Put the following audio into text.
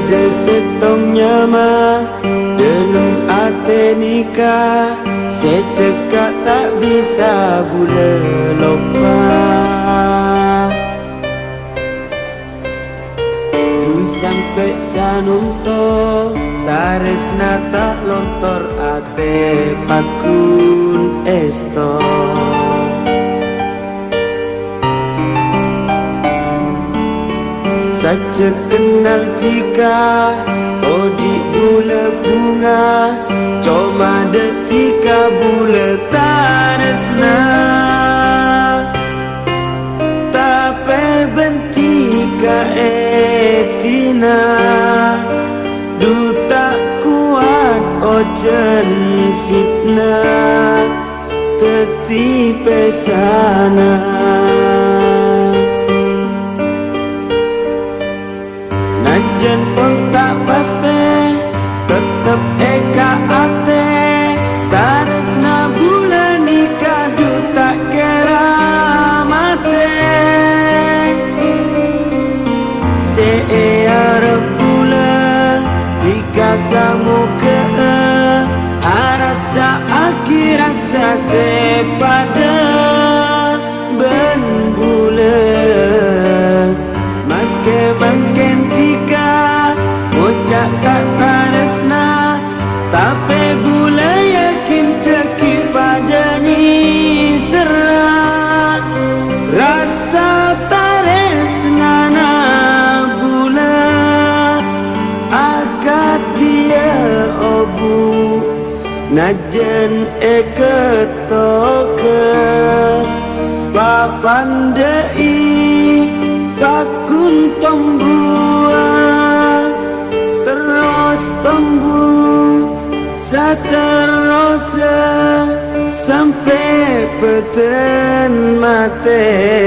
Desetong nyama dalam ate nikah, secekak tak bisa bule lupa. Tu sampai sanunto taresna tak lontor ate pakun esto. Saja kenal tika odi bula bunga, cuma detika bula taresna. Tapi bentika etina duta kuat ojen fitnah tetipe sana. Najan pun tak pasti tetep eka ate taresna bulan nikah duta keramate. Searep bulan ika samu ke arasa akhir rasa sepada ben bulan maske makin Ojak tak taresna, tapi bula yakin cekik pada ni serat. Rasa taresna na bula akad dia obu najen eketoke papandai pakun tombuan tumbuh seterusnya sampai peten mati.